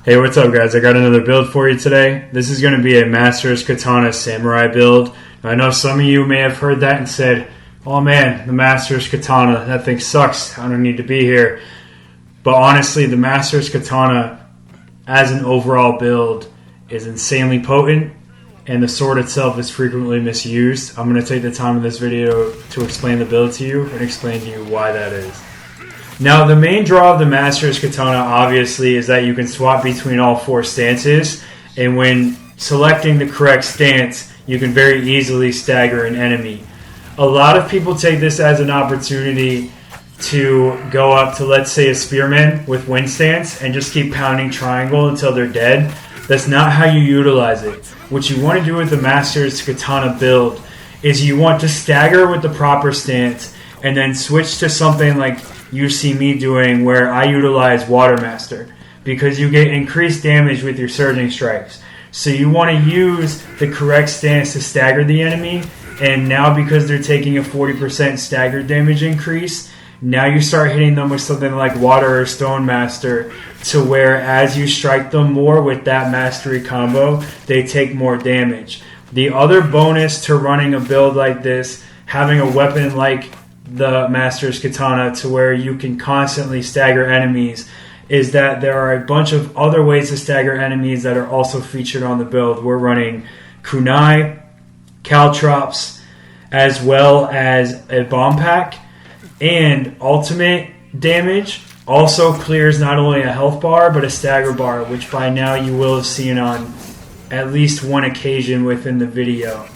Hey, what's up guys? I got another build for you today. This is going to be a Master's Katana Samurai build. I know some of you may have heard that and said, oh man, the Master's Katana, that thing sucks. I don't need to be here. But honestly, the Master's Katana as an overall build is insanely potent, and the sword itself is frequently misused. I'm going to take the time in this video to explain the build to you and explain to you why that is. Now, the main draw of the Master's Katana, obviously, is that you can swap between all four stances, and when selecting the correct stance, you can very easily stagger an enemy. A lot of people take this as an opportunity to go up to, let's say, a spearman with wind stance and just keep pounding triangle until they're dead. That's not how you utilize it. What you want to do with the Master's Katana build is you want to stagger with the proper stance and then switch to something like you see me doing, where I utilize Water Master, because you get increased damage with your surging strikes. So you want to use the correct stance to stagger the enemy, and now because they're taking a 40% stagger damage increase, now you start hitting them with something like Water or Stone Master, to where as you strike them more with that mastery combo, they take more damage. The other bonus to running a build like this, having a weapon like the Master's Katana to where you can constantly stagger enemies, is that there are a bunch of other ways to stagger enemies that are also featured on the build. We're running Kunai, Caltrops, as well as a bomb pack, and ultimate damage also clears not only a health bar but a stagger bar, which by now you will have seen on at least one occasion within the video.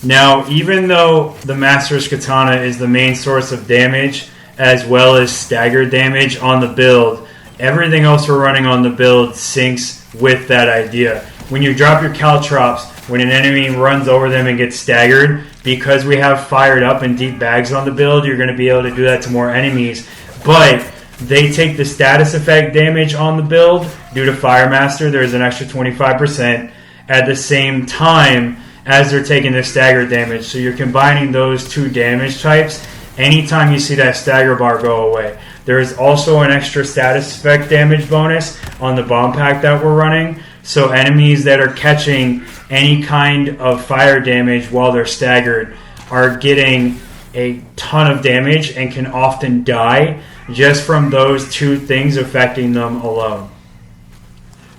Now, even though the Master's Katana is the main source of damage as well as stagger damage on the build, everything else we're running on the build syncs with that idea. When you drop your Caltrops, when an enemy runs over them and gets staggered, because we have fired up and deep bags on the build, you're going to be able to do that to more enemies. But they take the status effect damage on the build due to Fire Master. There's an extra 25% at the same time as they're taking the stagger damage. So you're combining those two damage types anytime you see that stagger bar go away. There is also an extra status effect damage bonus on the bomb pack that we're running. So enemies that are catching any kind of fire damage while they're staggered are getting a ton of damage and can often die just from those two things affecting them alone.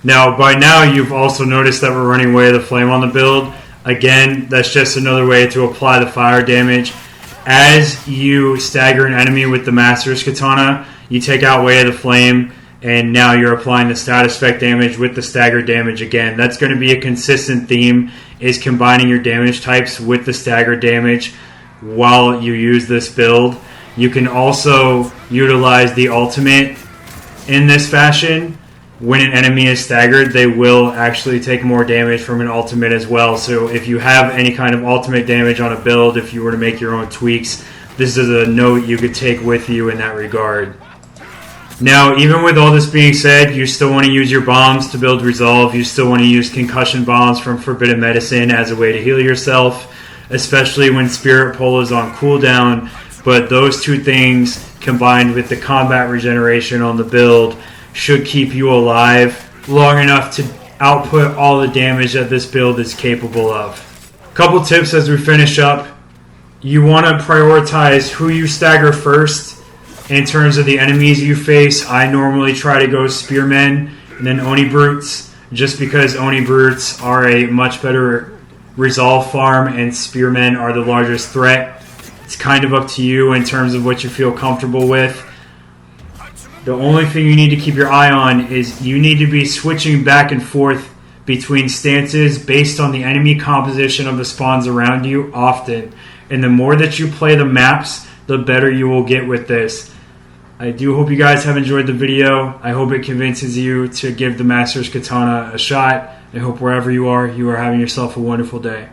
Now, by now you've also noticed that we're running Way of the Flame on the build. Again, that's just another way to apply the fire damage. As you stagger an enemy with the Master's Katana, you take out Way of the Flame, and now you're applying the status effect damage with the stagger damage again. That's going to be a consistent theme, is combining your damage types with the stagger damage while you use this build. You can also utilize the ultimate in this fashion. When an enemy is staggered, they will actually take more damage from an ultimate as well. So if you have any kind of ultimate damage on a build, if you were to make your own tweaks, this is a note you could take with you in that regard. Now, even with all this being said, you still want to use your bombs to build resolve. You still want to use concussion bombs from Forbidden Medicine as a way to heal yourself, especially when Spirit Pull is on cooldown. But those two things, combined with the combat regeneration on the build, should keep you alive long enough to output all the damage that this build is capable of. Couple tips as we finish up. You want to prioritize who you stagger first in terms of the enemies you face. I normally try to go Spearmen and then Oni Brutes, just because Oni Brutes are a much better resolve farm and Spearmen are the largest threat. It's kind of up to you in terms of what you feel comfortable with. The only thing you need to keep your eye on is you need to be switching back and forth between stances based on the enemy composition of the spawns around you often. And the more that you play the maps, the better you will get with this. I do hope you guys have enjoyed the video. I hope it convinces you to give the Master's Katana a shot. I hope wherever you are having yourself a wonderful day.